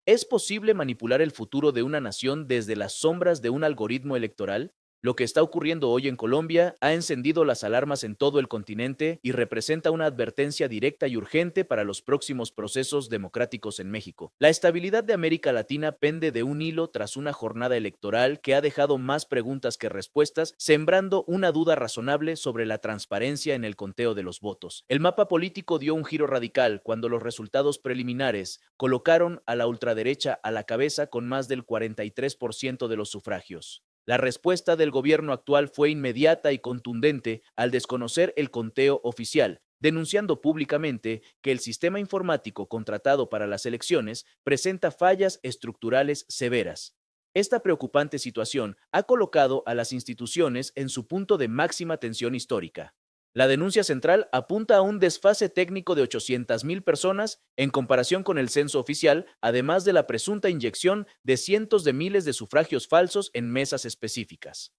¿Es posible manipular el futuro de una nación desde las sombras de un algoritmo electoral? Lo que está ocurriendo hoy en Colombia ha encendido las alarmas en todo el continente y representa una advertencia directa y urgente para los próximos procesos democráticos en México. La estabilidad de América Latina pende de un hilo tras una jornada electoral que ha dejado más preguntas que respuestas, sembrando una duda razonable sobre la transparencia en el conteo de los votos. El mapa político dio un giro radical cuando los resultados preliminares colocaron a la ultraderecha a la cabeza con más del 43% de los sufragios. La respuesta del gobierno actual fue inmediata y contundente al desconocer el conteo oficial, denunciando públicamente que el sistema informático contratado para las elecciones presenta fallas estructurales severas. Esta preocupante situación ha colocado a las instituciones en su punto de máxima tensión histórica. La denuncia central apunta a un desfase técnico de 800,000 personas en comparación con el censo oficial, además de la presunta inyección de cientos de miles de sufragios falsos en mesas específicas.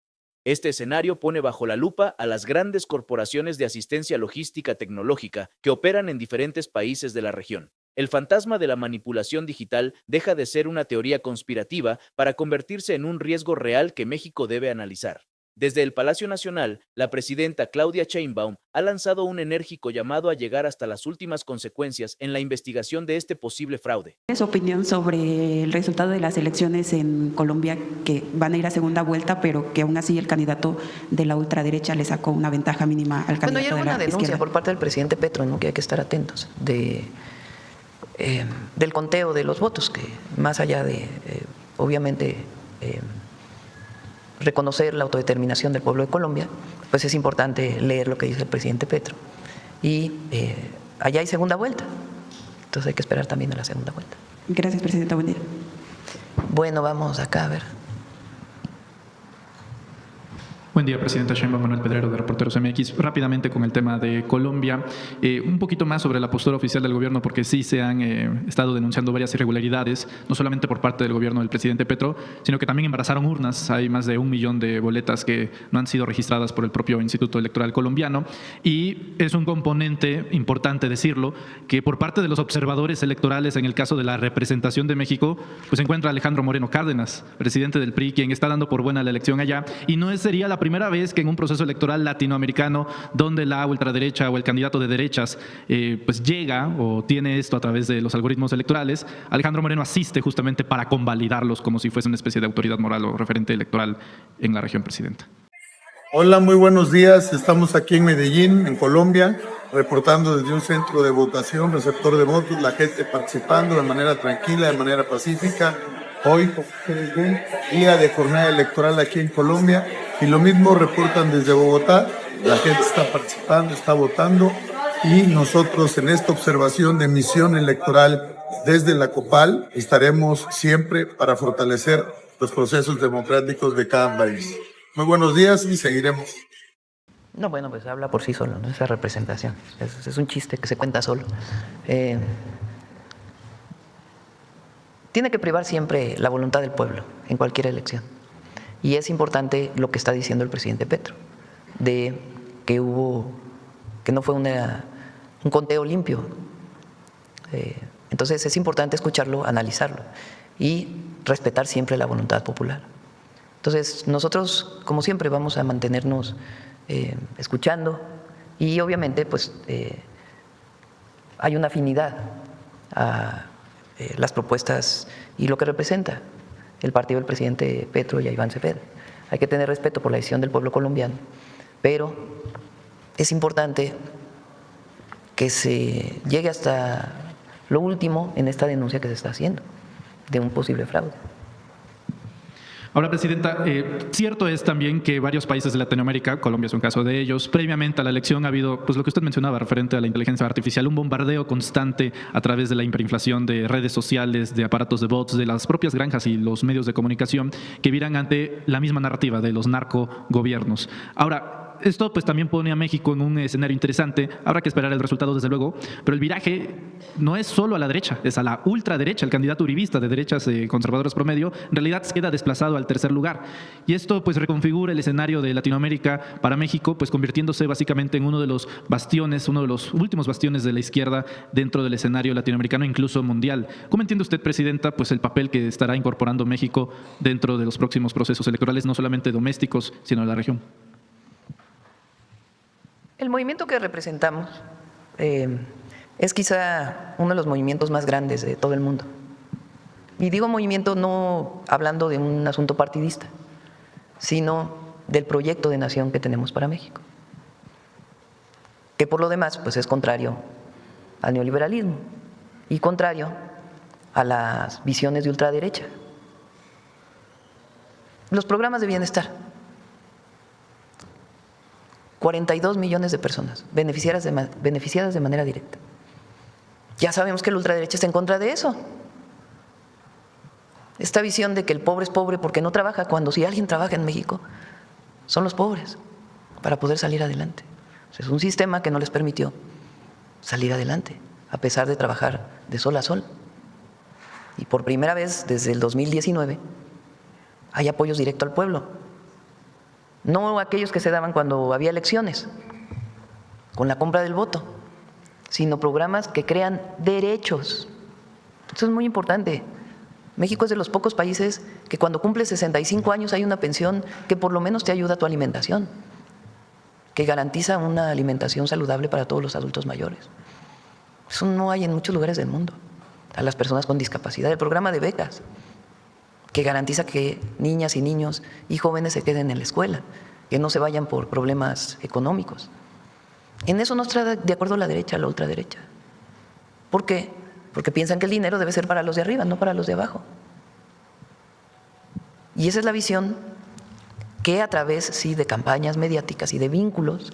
Este escenario pone bajo la lupa a las grandes corporaciones de asistencia logística tecnológica que operan en diferentes países de la región. El fantasma de la manipulación digital deja de ser una teoría conspirativa para convertirse en un riesgo real que México debe analizar. Desde el Palacio Nacional, la presidenta Claudia Sheinbaum ha lanzado un enérgico llamado a llegar hasta las últimas consecuencias en la investigación de este posible fraude. ¿Cuál es su opinión sobre el resultado de las elecciones en Colombia, que van a ir a segunda vuelta, pero que aún así el candidato de la ultraderecha le sacó una ventaja mínima al candidato de la izquierda? Bueno, ya hubo una denuncia por parte del presidente Petro, ¿no?, que hay que estar atentos del conteo de los votos, que más allá de, obviamente, reconocer la autodeterminación del pueblo de Colombia, pues es importante leer lo que dice el presidente Petro. Y allá hay segunda vuelta, entonces hay que esperar también a la segunda vuelta. Gracias, presidenta. Buen día. Bueno, vamos acá a ver. Buen día, presidenta Sheinbaum. Manuel Pedrero, de Reporteros MX. Rápidamente con el tema de Colombia, un poquito más sobre la postura oficial del gobierno, porque sí se han estado denunciando varias irregularidades, no solamente por parte del gobierno del presidente Petro, sino que también embarazaron urnas. Hay más de 1 millón de boletas que no han sido registradas por el propio Instituto Electoral colombiano, y es un componente importante decirlo, que por parte de los observadores electorales, en el caso de la representación de México, pues se encuentra Alejandro Moreno Cárdenas, presidente del PRI, quien está dando por buena la elección allá, y no sería la primera vez que en un proceso electoral latinoamericano donde la ultraderecha o el candidato de derechas pues llega o tiene esto a través de los algoritmos electorales, Alejandro Moreno asiste justamente para convalidarlos como si fuese una especie de autoridad moral o referente electoral en la región, presidenta. Hola, muy buenos días. Estamos aquí en Medellín, en Colombia, reportando desde un centro de votación, receptor de votos, la gente participando de manera tranquila, de manera pacífica. Hoy, como ustedes ven, día de jornada electoral aquí en Colombia, y lo mismo reportan desde Bogotá. La gente está participando, está votando, y nosotros en esta observación de misión electoral desde la COPAL estaremos siempre para fortalecer los procesos democráticos de cada país. Muy buenos días y seguiremos. No, bueno, pues habla por sí solo, ¿no? Esa representación. Es un chiste que se cuenta solo. Tiene que privar siempre la voluntad del pueblo en cualquier elección. Y es importante lo que está diciendo el presidente Petro, de que no fue un conteo limpio. Entonces es importante escucharlo, analizarlo y respetar siempre la voluntad popular. Entonces nosotros, como siempre, vamos a mantenernos escuchando, y obviamente pues hay una afinidad a las propuestas y lo que representa el partido del presidente Petro y a Iván Cepeda. Hay que tener respeto por la decisión del pueblo colombiano, pero es importante que se llegue hasta lo último en esta denuncia que se está haciendo de un posible fraude. Ahora, presidenta, cierto es también que varios países de Latinoamérica, Colombia es un caso de ellos, previamente a la elección ha habido, pues lo que usted mencionaba referente a la inteligencia artificial, un bombardeo constante a través de la hiperinflación de redes sociales, de aparatos de bots, de las propias granjas y los medios de comunicación que viran ante la misma narrativa de los narcogobiernos. Ahora, esto pues también pone a México en un escenario interesante. Habrá que esperar el resultado, desde luego, pero el viraje no es solo a la derecha, es a la ultraderecha. El candidato uribista de derechas conservadoras promedio en realidad queda desplazado al tercer lugar. Y esto pues reconfigura el escenario de Latinoamérica para México, pues convirtiéndose básicamente en uno de los bastiones, uno de los últimos bastiones de la izquierda dentro del escenario latinoamericano, incluso mundial. ¿Cómo entiende usted, presidenta, pues el papel que estará incorporando México dentro de los próximos procesos electorales, no solamente domésticos, sino de la región? El movimiento que representamos es quizá uno de los movimientos más grandes de todo el mundo. Y digo movimiento no hablando de un asunto partidista, sino del proyecto de nación que tenemos para México, que por lo demás pues es contrario al neoliberalismo y contrario a las visiones de ultraderecha. Los programas de bienestar, 42 millones de personas beneficiadas de manera directa. Ya sabemos que la ultraderecha está en contra de eso. Esta visión de que el pobre es pobre porque no trabaja, cuando si alguien trabaja en México, son los pobres para poder salir adelante. O sea, es un sistema que no les permitió salir adelante, a pesar de trabajar de sol a sol. Y por primera vez desde el 2019 hay apoyos directos al pueblo. No aquellos que se daban cuando había elecciones, con la compra del voto, sino programas que crean derechos. Esto es muy importante. México es de los pocos países que cuando cumple 65 años hay una pensión que por lo menos te ayuda a tu alimentación, que garantiza una alimentación saludable para todos los adultos mayores. Eso no hay en muchos lugares del mundo. A las personas con discapacidad, el programa de becas, que garantiza que niñas y niños y jóvenes se queden en la escuela, que no se vayan por problemas económicos. En eso no está de acuerdo la derecha, la ultraderecha. ¿Por qué? Porque piensan que el dinero debe ser para los de arriba, no para los de abajo. Y esa es la visión que a través, sí, de campañas mediáticas y de vínculos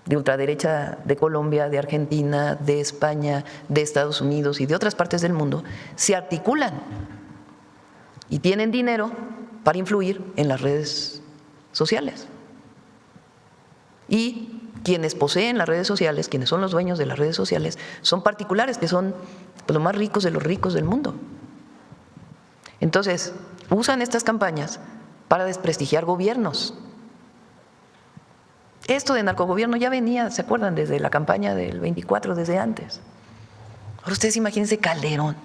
de ultraderecha de Colombia, de Argentina, de España, de Estados Unidos y de otras partes del mundo, se articulan y tienen dinero para influir en las redes sociales. Y quienes poseen las redes sociales, quienes son los dueños de las redes sociales, son particulares, que son los más ricos de los ricos del mundo. Entonces, usan estas campañas para desprestigiar gobiernos. Esto de narcogobierno ya venía, ¿se acuerdan? Desde la campaña del 24, desde antes. Ahora ustedes imagínense Calderón,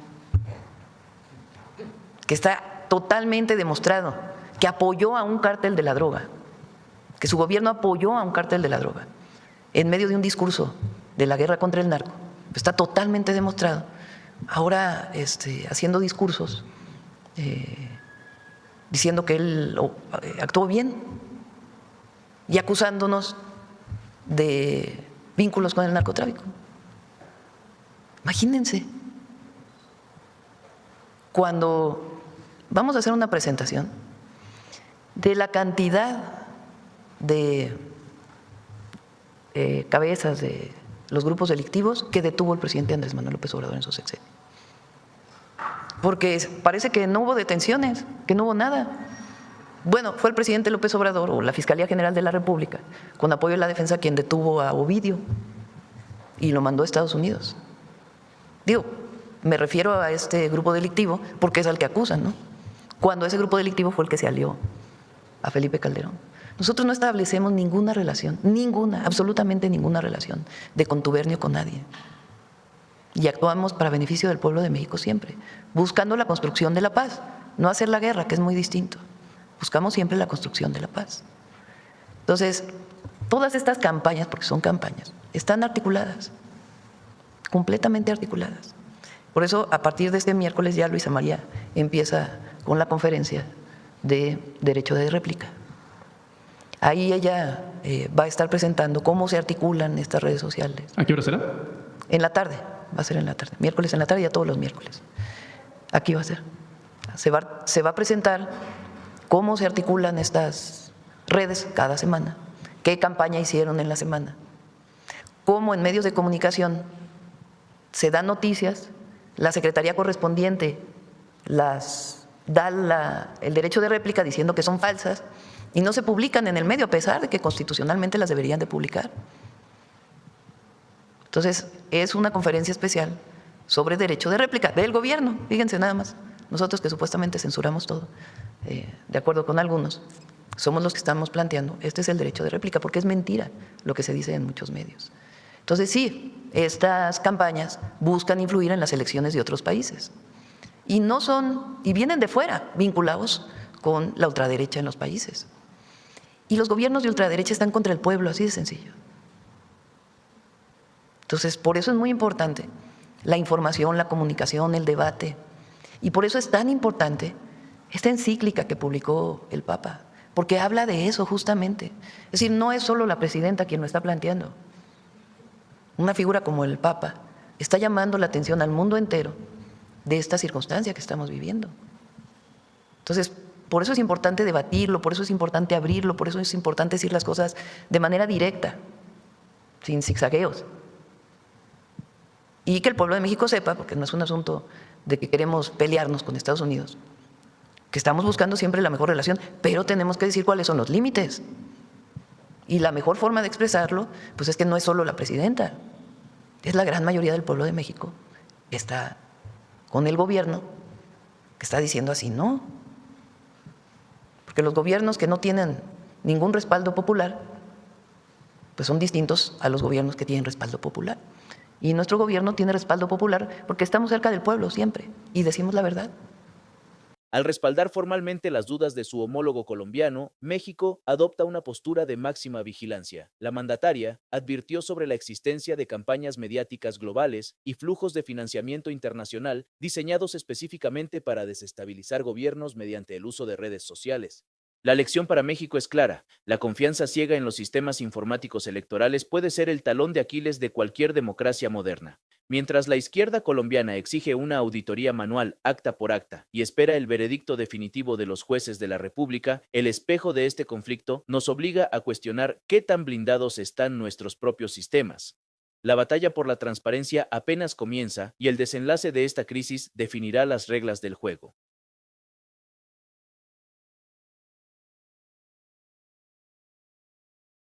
que está totalmente demostrado que apoyó a un cártel de la droga, que su gobierno apoyó a un cártel de la droga en medio de un discurso de la guerra contra el narco. Está totalmente demostrado. Ahora haciendo discursos diciendo que él actuó bien y acusándonos de vínculos con el narcotráfico. Imagínense, cuando vamos a hacer una presentación de la cantidad de cabezas de los grupos delictivos que detuvo el presidente Andrés Manuel López Obrador en su sexenio. Porque parece que no hubo detenciones, que no hubo nada. Bueno, fue el presidente López Obrador o la Fiscalía General de la República, con apoyo de la defensa, quien detuvo a Ovidio y lo mandó a Estados Unidos. Digo, me refiero a este grupo delictivo porque es al que acusan, ¿no? Cuando ese grupo delictivo fue el que se alió a Felipe Calderón. Nosotros no establecemos ninguna relación, ninguna, absolutamente ninguna relación de contubernio con nadie. Y actuamos para beneficio del pueblo de México siempre, buscando la construcción de la paz, no hacer la guerra, que es muy distinto. Buscamos siempre la construcción de la paz. Entonces, todas estas campañas, porque son campañas, están articuladas, completamente articuladas. Por eso, a partir de este miércoles ya Luisa María empieza con la conferencia de derecho de réplica. Ahí ella va a estar presentando cómo se articulan estas redes sociales. ¿A qué hora será? En la tarde, va a ser en la tarde, miércoles en la tarde, ya todos los miércoles. Aquí va a ser. Se va a presentar cómo se articulan estas redes cada semana, qué campaña hicieron en la semana, cómo en medios de comunicación se dan noticias, la secretaría correspondiente las da el derecho de réplica diciendo que son falsas Y no se publican en el medio, a pesar de que constitucionalmente las deberían de publicar. Entonces, es una conferencia especial sobre derecho de réplica del gobierno, fíjense nada más. Nosotros que supuestamente censuramos todo, de acuerdo con algunos, somos los que estamos planteando, este es el derecho de réplica, porque es mentira lo que se dice en muchos medios. Entonces, sí, estas campañas buscan influir en las elecciones de otros países. Y no son, y vienen de fuera, vinculados con la ultraderecha en los países. Y los gobiernos de ultraderecha están contra el pueblo, así de sencillo. Entonces, por eso es muy importante la información, la comunicación, el debate. Y por eso es tan importante esta encíclica que publicó el Papa, porque habla de eso justamente. Es decir, no es solo la presidenta quien lo está planteando. Una figura como el Papa está llamando la atención al mundo entero de esta circunstancia que estamos viviendo. Entonces, por eso es importante debatirlo, por eso es importante abrirlo, por eso es importante decir las cosas de manera directa, sin zigzagueos. Y que el pueblo de México sepa, porque no es un asunto de que queremos pelearnos con Estados Unidos, que estamos buscando siempre la mejor relación, pero tenemos que decir cuáles son los límites. Y la mejor forma de expresarlo, pues es que no es solo la presidenta, es la gran mayoría del pueblo de México que está con el gobierno, que está diciendo así, no. Porque los gobiernos que no tienen ningún respaldo popular, pues son distintos a los gobiernos que tienen respaldo popular. Y nuestro gobierno tiene respaldo popular porque estamos cerca del pueblo siempre y decimos la verdad. Al respaldar formalmente las dudas de su homólogo colombiano, México adopta una postura de máxima vigilancia. La mandataria advirtió sobre la existencia de campañas mediáticas globales y flujos de financiamiento internacional diseñados específicamente para desestabilizar gobiernos mediante el uso de redes sociales. La lección para México es clara: la confianza ciega en los sistemas informáticos electorales puede ser el talón de Aquiles de cualquier democracia moderna. Mientras la izquierda colombiana exige una auditoría manual, acta por acta, y espera el veredicto definitivo de los jueces de la República, el espejo de este conflicto nos obliga a cuestionar qué tan blindados están nuestros propios sistemas. La batalla por la transparencia apenas comienza y el desenlace de esta crisis definirá las reglas del juego.